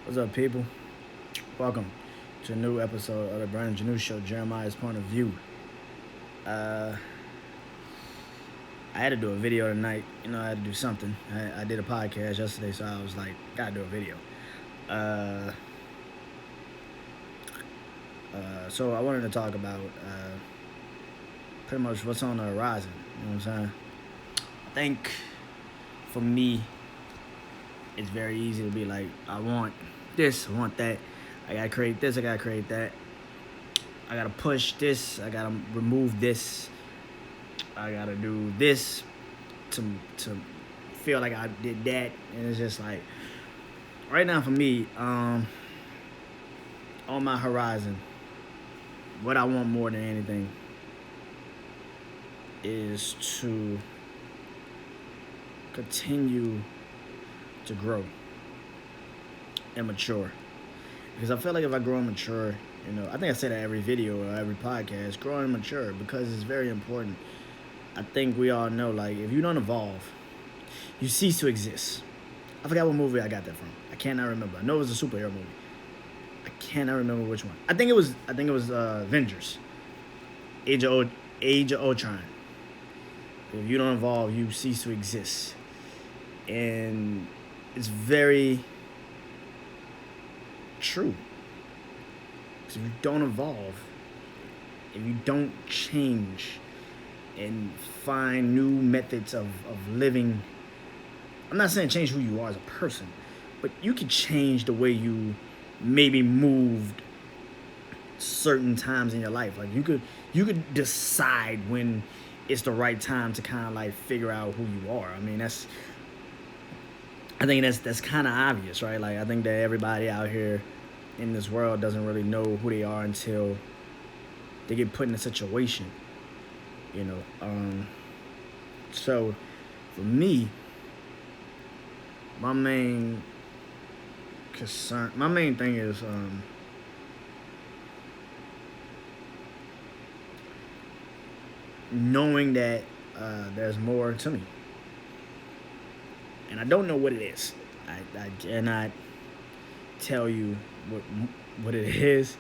What's up, people? Welcome to a new episode of the Brandon Janeau Show, Jeremiah's Point of View. Uh, I had to do a video tonight. I had to do something. I did a podcast yesterday, so I was like, gotta do a video. Uh, so I wanted to talk about pretty much what's on the horizon. You know what I'm saying? I think for me, it's very easy to be like, I want this, I want that. I gotta create this, I gotta create that. I gotta push this, I gotta remove this. I gotta do this to feel like I did that. And it's just like, right now for me, on my horizon, what I want more than anything is to continue to grow and mature. Because I feel like if I grow and mature, I think I say that every video or every podcast, grow and mature, because it's very important. I think we all know, like, if you don't evolve, you cease to exist. I forgot what movie I got that from. I cannot remember. I know it was a superhero movie. I cannot remember which one. I think it was Avengers. Age of Ultron. If you don't evolve, you cease to exist. And it's very true. Because if you don't evolve, if you don't change and find new methods of living, I'm not saying change who you are as a person, but you can change the way you maybe moved certain times in your life. Like you could decide when it's the right time to kind of like figure out who you are. I think that's kind of obvious, right? Like I think that everybody out here in this world doesn't really know who they are until they get put in a situation. So for me, my main thing is knowing that there's more to me, and I don't know what it is. I cannot tell you what it is,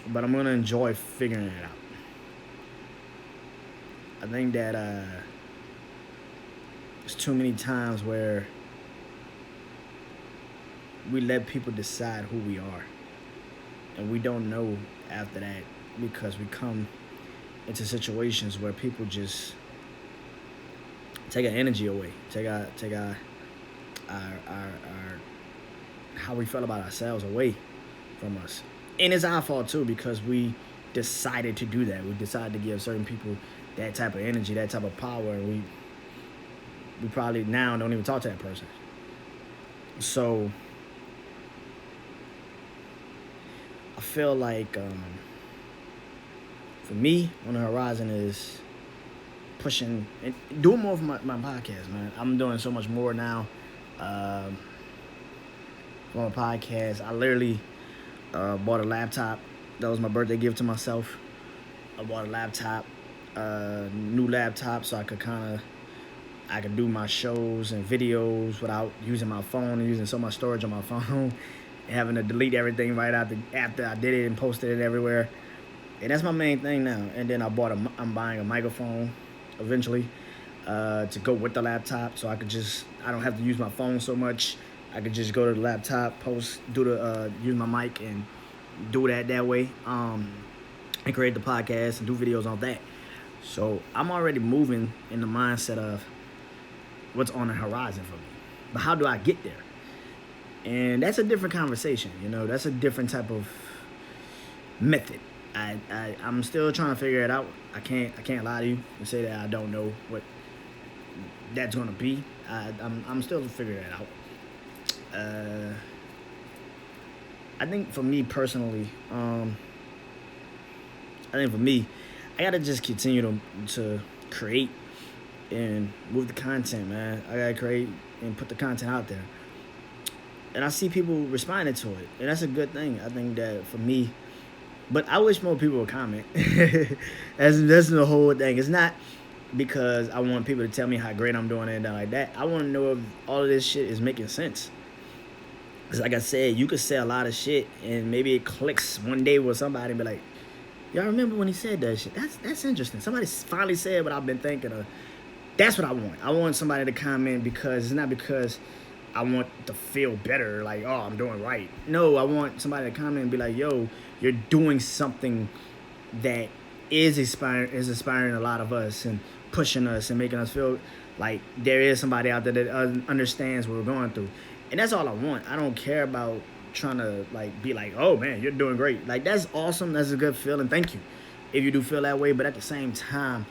but I'm gonna enjoy figuring it out. I think that there's too many times where we let people decide who we are, and we don't know after that, because we come into situations where people just take our energy away, take our how we feel about ourselves away from us. And it's our fault too, because we decided to do that. We decided to give certain people that type of energy, that type of power, and we probably now don't even talk to that person. So I feel like for me, on the horizon is pushing and doing more of my podcast, man. I'm doing so much more now on my podcast. I literally bought a laptop. That was my birthday gift to myself. I bought a laptop, new laptop, so I could do my shows and videos without using my phone and using so much storage on my phone and having to delete everything right after I did it and posted it everywhere. And that's my main thing now. And then I'm buying a microphone eventually to go with the laptop, so I don't have to use my phone so much. I could just go to the laptop, use my mic and do that way, and create the podcast and do videos on that. So I'm already moving in the mindset of what's on the horizon for me. But how do I get there? And that's a different conversation. That's a different type of method. I'm still trying to figure it out. I can't lie to you and say that I don't know what that's gonna be. I'm still figuring it out. I think for me personally, I gotta just continue to create and move the content, man. I gotta create and put the content out there, and I see people responding to it, and that's a good thing. I think that for me, but I wish more people would comment. That's the whole thing. It's not because I want people to tell me how great I'm doing and like that. I want to know if all of this shit is making sense. Cause like I said, you could say a lot of shit and maybe it clicks one day with somebody and be like, y'all remember when he said that shit? That's interesting. Somebody finally said what I've been thinking of. That's what I want. I want somebody to comment because it's not because I want to feel better, like, oh, I'm doing right. No, I want somebody to comment and be like, yo, you're doing something that is inspiring a lot of us and pushing us and making us feel like there is somebody out there that understands what we're going through. And that's all I want. I don't care about trying to like be like, oh man, you're doing great. Like that's awesome. That's a good feeling. Thank you if you do feel that way. But at the same time,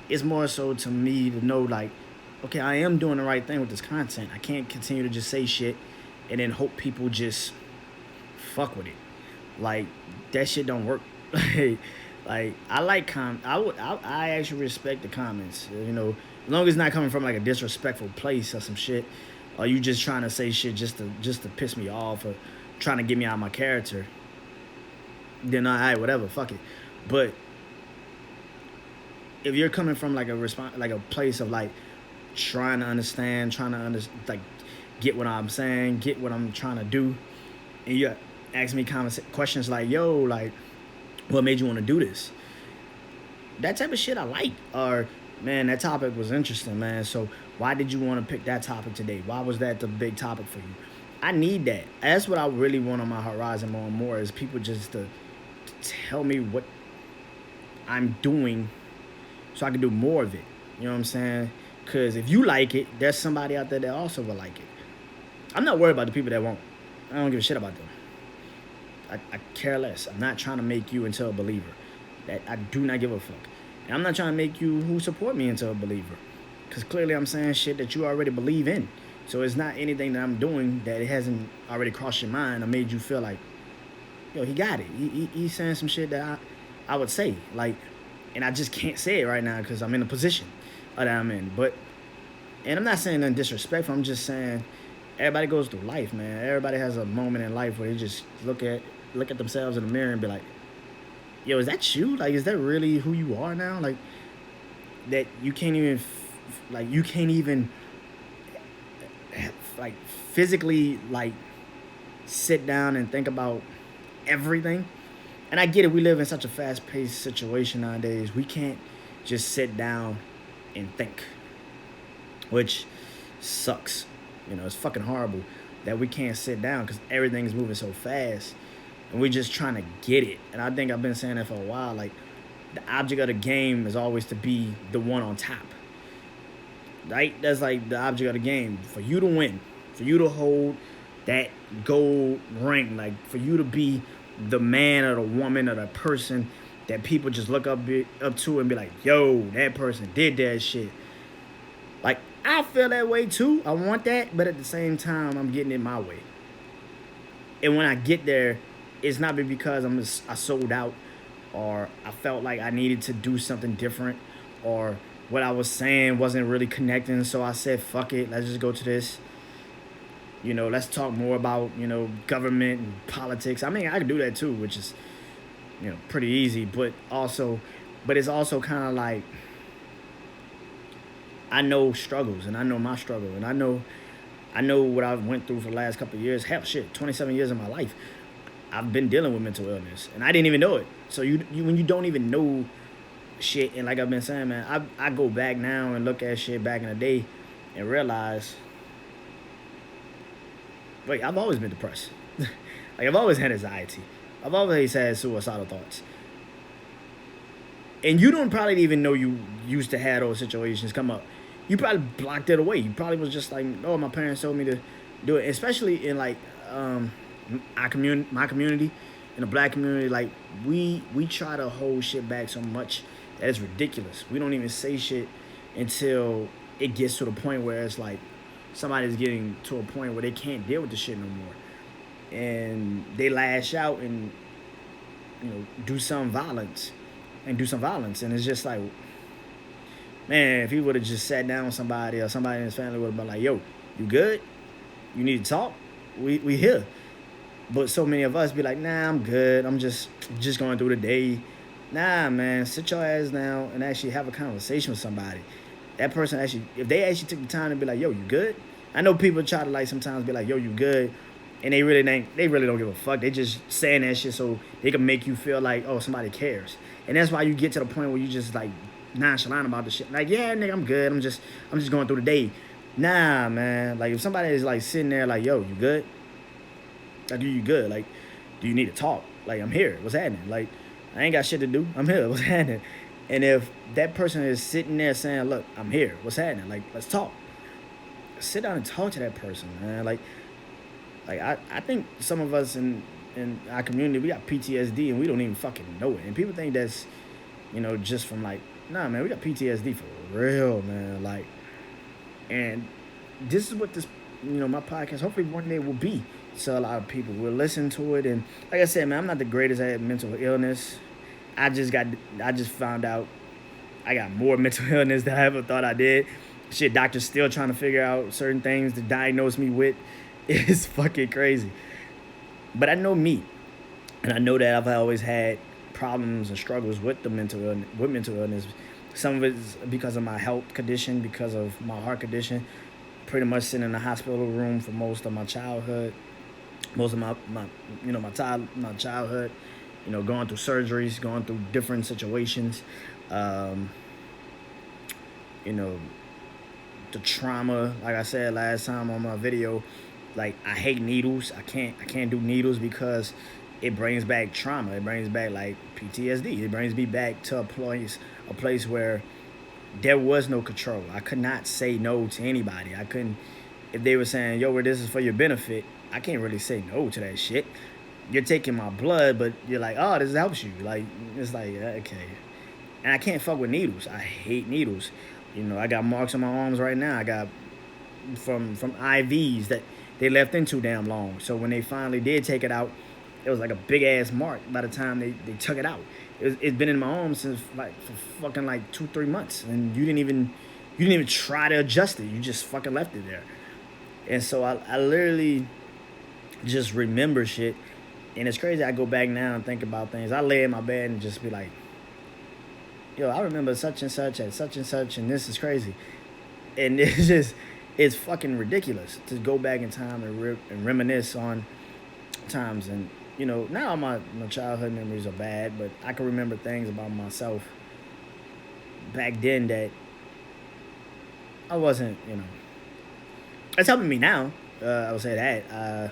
it's more so to me to know like, okay, I am doing the right thing with this content. I can't continue to just say shit and then hope people just fuck with it. Like that shit don't work. Like I like I actually respect the comments. You know, as long as it's not coming from like a disrespectful place or some shit, or you just trying to say shit just to piss me off or trying to get me out of my character. Then alright, whatever, fuck it. But if you're coming from like a place of like trying to understand, like get what I'm saying, get what I'm trying to do, and you ask me questions like, yo, like, what made you want to do this? That type of shit I like. Or, man, that topic was interesting, man. So why did you want to pick that topic today? Why was that the big topic for you? I need that. That's what I really want on my horizon more and more is people just to tell me what I'm doing so I can do more of it. You know what I'm saying? Because if you like it, there's somebody out there that also will like it. I'm not worried about the people that won't. I don't give a shit about them. I care less. I'm not trying to make you into a believer. That I do not give a fuck. And I'm not trying to make you who support me into a believer. Because clearly I'm saying shit that you already believe in. So it's not anything that I'm doing that it hasn't already crossed your mind or made you feel like, yo, he got it. He's saying some shit that I would say. Like, and I just can't say it right now because I'm in a position that I'm in. And I'm not saying nothing disrespectful. I'm just saying everybody goes through life, man. Everybody has a moment in life where they just look at themselves in the mirror and be like, yo, is that you? Like, is that really who you are now? Like, that you can't even, like, physically, like, sit down and think about everything. And I get it. We live in such a fast-paced situation nowadays. We can't just sit down and think, which sucks. You know, it's fucking horrible that we can't sit down because everything's moving so fast. And we're just trying to get it. And I think I've been saying that for a while. Like, the object of the game is always to be the one on top. Right? That's like the object of the game. For you to win. For you to hold that gold ring. Like, for you to be the man or the woman or the person that people just look up to and be like, yo, that person did that shit. Like, I feel that way too. I want that. But at the same time, I'm getting it my way. And when I get there, it's not because I sold out or I felt like I needed to do something different or what I was saying wasn't really connecting. So I said, fuck it. Let's just go to this. You know, let's talk more about, you know, government and politics. I mean, I can do that too, which is, you know, pretty easy. But it's also kind of like, I know struggles and I know my struggle and I know what I went through for the last couple of years. Hell, shit, 27 years of my life. I've been dealing with mental illness, and I didn't even know it. So you when you don't even know shit, and like I've been saying, man, I go back now and look at shit back in the day and realize, wait, I've always been depressed. Like, I've always had anxiety. I've always had suicidal thoughts. And you don't probably even know you used to have those situations come up. You probably blocked it away. You probably was just like, oh, my parents told me to do it. Especially in like my community, in the black community, like we try to hold shit back so much that it's ridiculous. We don't even say shit until it gets to the point where it's like somebody's getting to a point where they can't deal with the shit no more, and they lash out and, you know, do some violence, and it's just like, man, if he would have just sat down with somebody or somebody in his family would have been like, yo, you good? You need to talk? We here. But so many of us be like, nah, I'm good. I'm just going through the day. Nah, man, sit your ass down and actually have a conversation with somebody. That person actually, if they actually took the time to be like, yo, you good? I know people try to like sometimes be like, yo, you good? and they really don't give a fuck. They just saying that shit so they can make you feel like, oh, somebody cares. And that's why you get to the point where you just like nonchalant about the shit. Like, yeah, nigga, I'm good. I'm just going through the day. Nah, man. Like, if somebody is like sitting there like, yo, you good? Like, you good? Like, do you need to talk? Like, I'm here. What's happening? Like, I ain't got shit to do. I'm here. What's happening? And if that person is sitting there saying, look, I'm here. What's happening? Like, let's talk. Sit down and talk to that person, man. Like I think some of us in our community, we got PTSD and we don't even fucking know it. And people think that's, just from like, nah, man, we got PTSD for real, man. Like, and this is what this, my podcast hopefully one day will be. So a lot of people will listen to it. And like I said, man, I'm not the greatest at mental illness. I just found out I got more mental illness than I ever thought I did. Shit, doctors still trying to figure out certain things to diagnose me with. It's fucking crazy. But I know me. And I know that I've always had problems and struggles with mental illness. Some of it is because of my health condition, because of my heart condition. Pretty much sitting in the hospital room for most of my childhood. Most of my childhood. Going through surgeries, going through different situations. The trauma, like I said last time on my video, like I hate needles. I can't do needles because it brings back trauma. It brings back like PTSD. It brings me back to a place where there was no control. I could not say no to anybody. I couldn't, if they were saying, yo, this is for your benefit, I can't really say no to that shit. You're taking my blood, but you're like, oh, this helps you. Like, it's like, okay. And I can't fuck with needles. I hate needles. I got marks on my arms right now. I got from IVs that they left in too damn long. So when they finally did take it out, it was like a big ass mark by the time they took it out. It's been in my arm since for fucking 2-3 months, and you didn't even try to adjust it. You just fucking left it there. And so I literally just remember shit, and it's crazy. I go back now and think about things. I lay in my bed and just be like, yo, I remember such and such at such and such, and this is crazy. And it's fucking ridiculous to go back in time and reminisce on times. And, now my childhood memories are bad, but I can remember things about myself back then that I wasn't, It's helping me now, I would say that.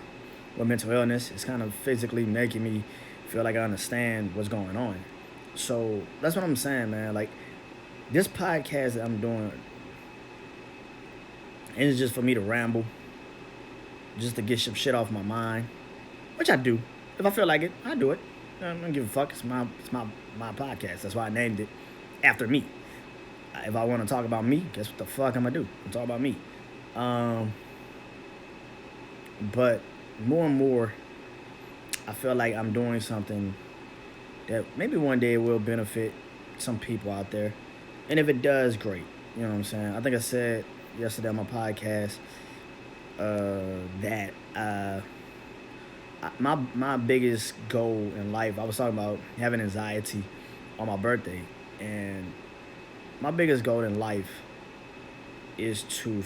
With mental illness, it's kind of physically making me feel like I understand what's going on. So that's what I'm saying, man. Like, this podcast that I'm doing, and it's just for me to ramble, just to get some shit off my mind, which I do. If I feel like it, I do it. I don't give a fuck. It's my podcast. That's why I named it after me. If I want to talk about me, guess what the fuck I'm gonna do? I'm talk about me. But more and more, I feel like I'm doing something that maybe one day it will benefit some people out there. And if it does, great. You know what I'm saying? I think I said yesterday on my podcast that my biggest goal in life, I was talking about having anxiety on my birthday. And my biggest goal in life is to,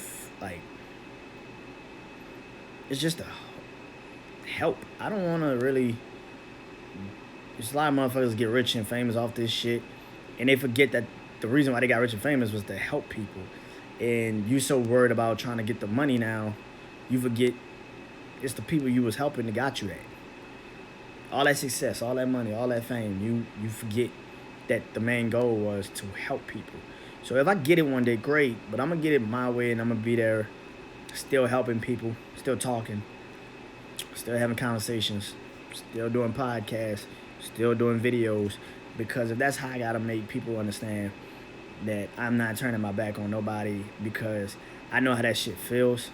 it's just to help. I don't want to really... There's a lot of motherfuckers get rich and famous off this shit, and they forget that the reason why they got rich and famous was to help people. And you so worried about trying to get the money now, you forget it's the people you was helping that got you that. All that success, all that money, all that fame, you forget that the main goal was to help people. So if I get it one day, great, but I'm going to get it my way, and I'm going to be there still helping people, still talking, still having conversations, still doing podcasts, still doing videos, because if that's how I gotta make people understand that I'm not turning my back on nobody, because I know how that shit feels.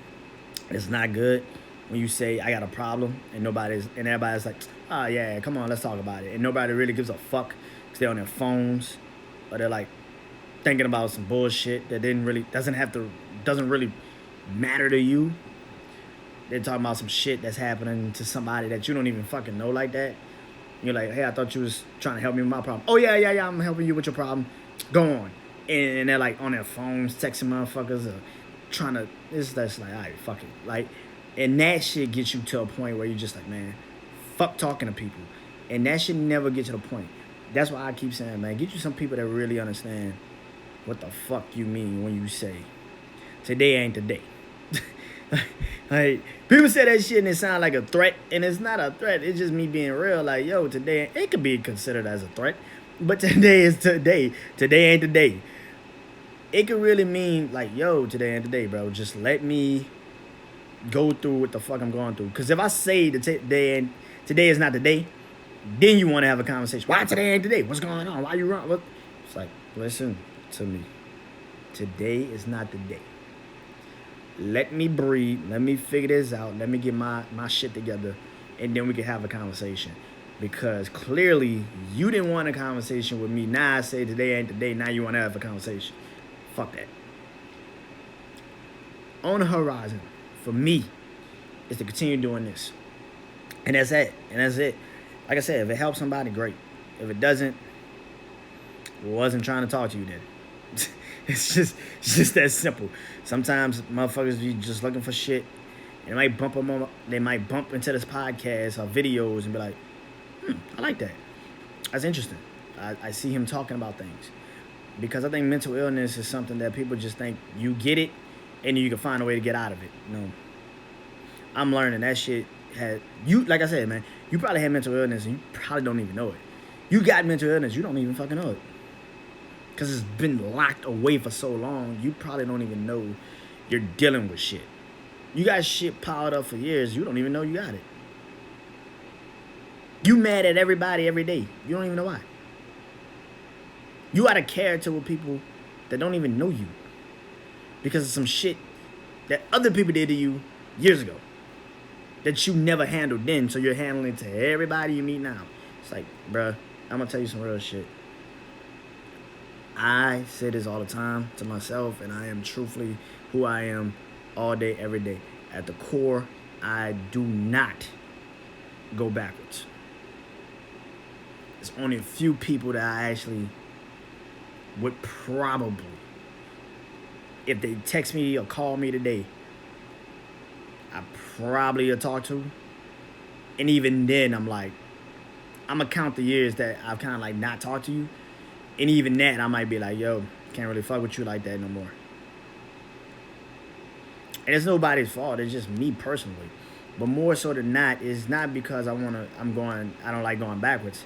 It's not good when you say I got a problem and everybody's like, oh yeah, come on, let's talk about it, and nobody really gives a fuck because they're on their phones, or they're like thinking about some bullshit that doesn't really matter to you. They're talking about some shit that's happening to somebody that you don't even fucking know like that. You're like, hey, I thought you was trying to help me with my problem. Oh, yeah, I'm helping you with your problem. Go on. And they're like on their phones, texting motherfuckers, or trying to, that's like, all right, fuck it. Like, And that shit gets you to a point where you're just like, man, fuck talking to people. And that should never get to the point. That's why I keep saying, man, get you some people that really understand what the fuck you mean when you say, today ain't the day. Like, people say that shit and it sound like a threat, and it's not a threat. It's just me being real. Like, yo, today, it could be considered as a threat, but today is today. Today ain't the day. It could really mean, like, yo, today ain't the day, bro. Just let me go through what the fuck I'm going through. Because if I say today is not the day, then you want to have a conversation. Why today ain't the day? What's going on? Why you wrong? What? It's like, listen to me. Today is not the day. Let me breathe. Let me figure this out. Let me get my shit together. And then we can have a conversation. Because clearly, you didn't want a conversation with me. Now I say today ain't the day. Now you want to have a conversation. Fuck that. On the horizon, for me, is to continue doing this. And that's it. And that's it. Like I said, if it helps somebody, great. If it doesn't, wasn't trying to talk to you then. It's just that simple. Sometimes motherfuckers be just looking for shit. And they might bump into this podcast or videos and be like, I like that. That's interesting. I see him talking about things. Because I think mental illness is something that people just think you get it and you can find a way to get out of it. No. I'm learning that shit like I said, man, you probably had mental illness and you probably don't even know it. You got mental illness, you don't even fucking know it. Because it's been locked away for so long, you probably don't even know you're dealing with shit. You got shit piled up for years, you don't even know you got it. You mad at everybody every day. You don't even know why. You out of character with people that don't even know you. Because of some shit that other people did to you years ago. That you never handled then, so you're handling it to everybody you meet now. It's like, bruh, I'm gonna tell you some real shit. I say this all the time to myself, and I am truthfully who I am all day, every day. At the core, I do not go backwards. There's only a few people that I actually would probably, if they text me or call me today, I probably will talk to. And even then, I'm like, I'm going to count the years that I've kind of like not talked to you. And even that, I might be like, yo, can't really fuck with you like that no more. And it's nobody's fault. It's just me personally. But more so than not, it's not because I don't like going backwards.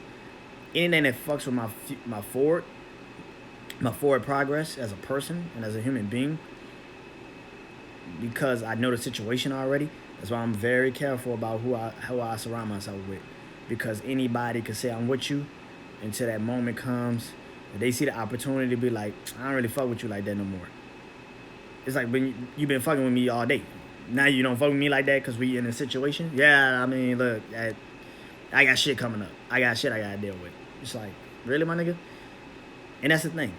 Anything that fucks with my forward progress as a person and as a human being, because I know the situation already. That's why I'm very careful about who I surround myself with. Because anybody can say I'm with you until that moment comes. If they see the opportunity to be like, I don't really fuck with you like that no more. It's like when you've been fucking with me all day. Now you don't fuck with me like that because we in a situation? Yeah, I mean, look, I got shit coming up. I got shit I got to deal with. It's like, really, my nigga? And that's the thing.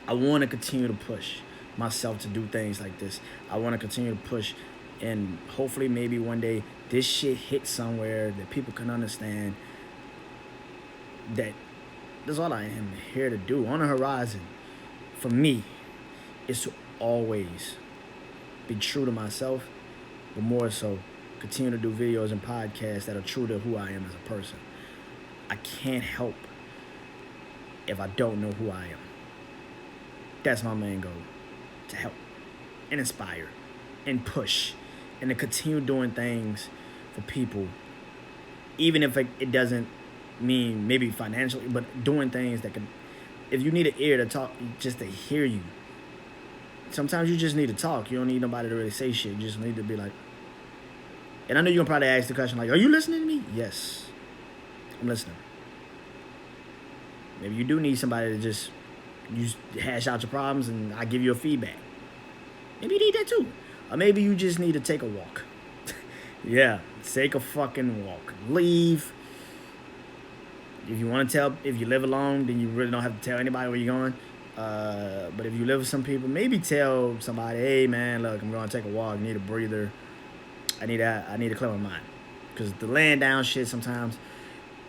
I want to continue to push myself to do things like this. I want to continue to push, and hopefully maybe one day this shit hits somewhere that people can understand that that's all I am here to do. On the horizon, for me, is to always be true to myself, but more so continue to do videos and podcasts that are true to who I am as a person. I can't help if I don't know who I am. That's my main goal, to help and inspire and push and to continue doing things for people, even if it doesn't mean maybe financially, but doing things that can, if you need an ear to talk, just to hear you. Sometimes you just need to talk. You don't need nobody to really say shit. You just need to be like, and I know you're going to probably ask the question like, are you listening to me? Yes, I'm listening. Maybe you do need somebody to just hash out your problems and I give you a feedback. Maybe you need that too. Or maybe you just need to take a walk. Yeah, take a fucking walk. Leave. If you want to tell, if you live alone, then you really don't have to tell anybody where you're going. But if you live with some people, maybe tell somebody, hey man, look, I'm going to take a walk. I need a breather. I need to clear my mind. Because the laying down shit sometimes,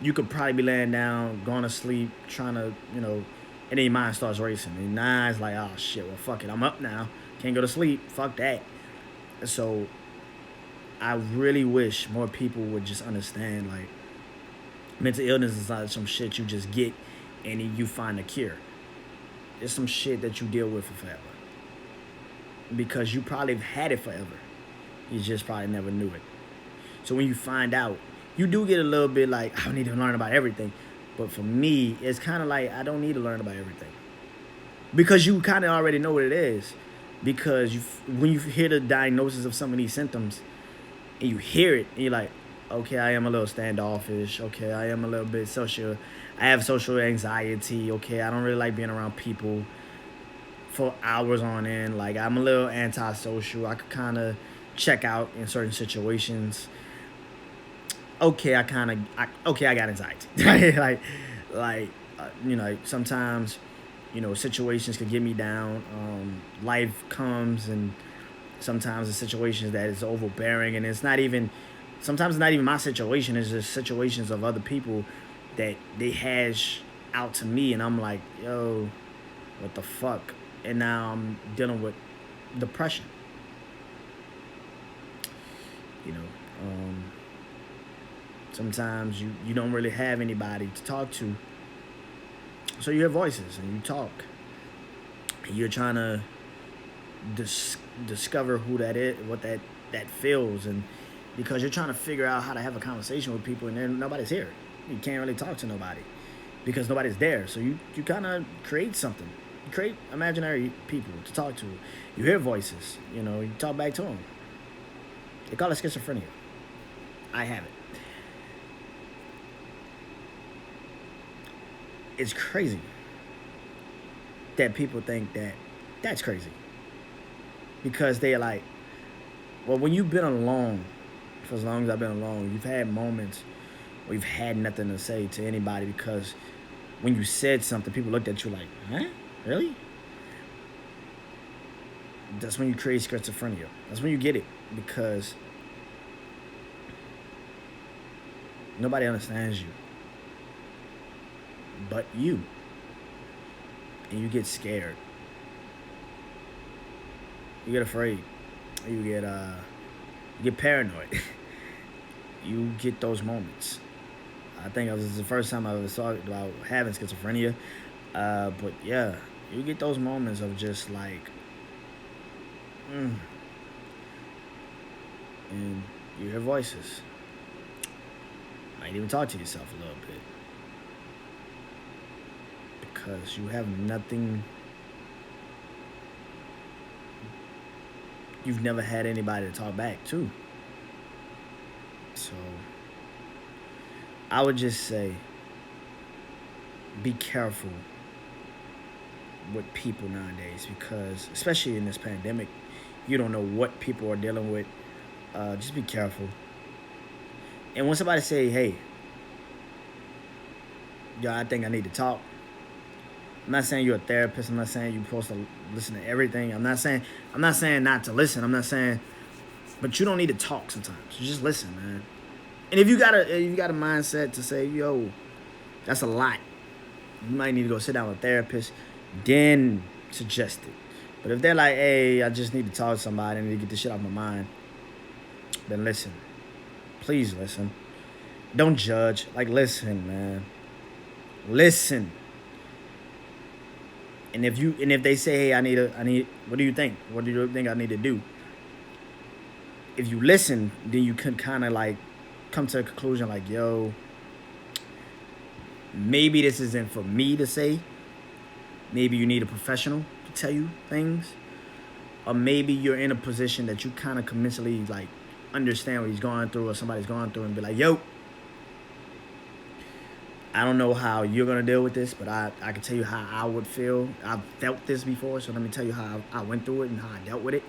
you could probably be laying down, going to sleep, trying to, and then your mind starts racing. And now it's like, oh shit, well fuck it, I'm up now. Can't go to sleep. Fuck that. So I really wish more people would just understand, like, mental illness is not some shit you just get and then you find a cure. It's some shit that you deal with for forever. Because you probably have had it forever. You just probably never knew it. So when you find out, you do get a little bit like, I don't need to learn about everything. But for me, it's kind of like, I don't need to learn about everything. Because you kind of already know what it is. Because when you hear the diagnosis of some of these symptoms, and you hear it, and you're like, okay, I am a little standoffish. Okay, I am a little bit social. I have social anxiety. Okay, I don't really like being around people for hours on end. Like, I'm a little antisocial. I could kind of check out in certain situations. Okay, I got anxiety. Sometimes, situations could get me down. Life comes, and sometimes the situations that is overbearing, and sometimes it's not even my situation. It's just situations of other people that they hash out to me, and I'm like, yo, what the fuck? And now I'm dealing with depression. You know, sometimes you don't really have anybody to talk to, so you hear voices and you talk. And you're trying to discover who that is, what that feels, and because you're trying to figure out how to have a conversation with people, and then nobody's here. You can't really talk to nobody because nobody's there. So you kind of create something. You create imaginary people to talk to. You hear voices. You talk back to them. They call it schizophrenia. I have it. It's crazy that people think that that's crazy. Because they're like, well, when you've been alone, for as long as I've been alone, you've had moments where you've had nothing to say to anybody because when you said something, people looked at you like, huh? Really? That's when you create schizophrenia. That's when you get it, because nobody understands you but you. And you get scared. You get afraid. You get paranoid. You get those moments. I think this is the first time I ever talked about having schizophrenia. But yeah, you get those moments of just like, and you hear voices. Might even talk to yourself a little bit. Because you have nothing. You've never had anybody to talk back to. So I would just say, be careful with people nowadays, because especially in this pandemic, you don't know what people are dealing with. Just be careful. And when somebody say, hey, yo, I think I need to talk, I'm not saying you're a therapist. I'm not saying you're supposed to listen to everything. I'm not saying not to listen. I'm not saying, but you don't need to talk sometimes. You just listen, man. And if you got a mindset to say, yo, that's a lot, you might need to go sit down with a therapist, then suggest it. But if they're like, hey, I just need to talk to somebody, I need to get this shit off my mind, then listen. Please listen. Don't judge. Like, listen, man. Listen. And if they say, hey, I need, what do you think? What do you think I need to do? If you listen, then you can kind of like come to a conclusion like, yo, maybe this isn't for me to say. Maybe you need a professional to tell you things. Or maybe you're in a position that you kind of can mentally like understand what he's going through or somebody's going through and be like, yo, I don't know how you're going to deal with this, but I can tell you how I would feel. I've felt this before, so let me tell you how I went through it and how I dealt with it.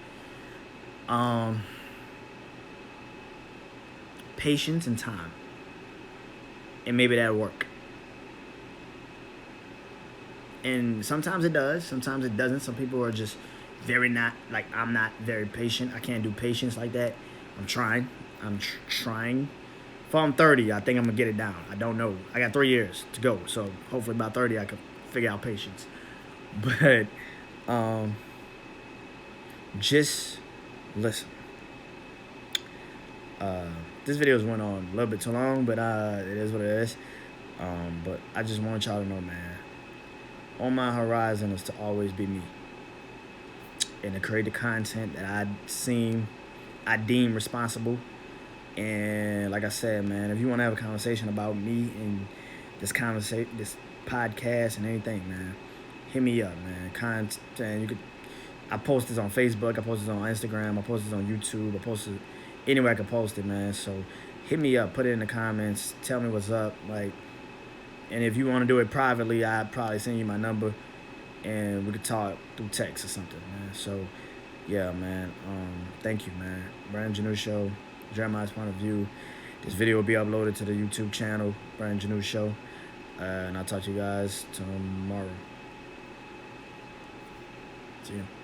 Patience and time. And maybe that'll work. And sometimes it does. Sometimes it doesn't. Some people are just I'm not very patient. I can't do patience like that. I'm trying. If I'm 30, I think I'm going to get it down. I don't know. I got 3 years to go. So hopefully by 30, I can figure out patience. But just listen. This video's went on a little bit too long, but it is what it is. But I just want y'all to know, man, on my horizon is to always be me and to create the content that I deem responsible. And like I said, man, if you want to have a conversation about me and this podcast and anything, man, hit me up, man. Content, you could. I post this on Facebook. I post this on Instagram. I post this on YouTube. I post it anywhere I can post it, man. So hit me up. Put it in the comments. Tell me what's up. Like, and if you want to do it privately, I'd probably send you my number, and we could talk through text or something, man. So yeah, man. Thank you, man. Brand Janeau Show, Jeremiah's Point of View. This video will be uploaded to the YouTube channel, Brand Janeau Show. And I'll talk to you guys tomorrow. See you.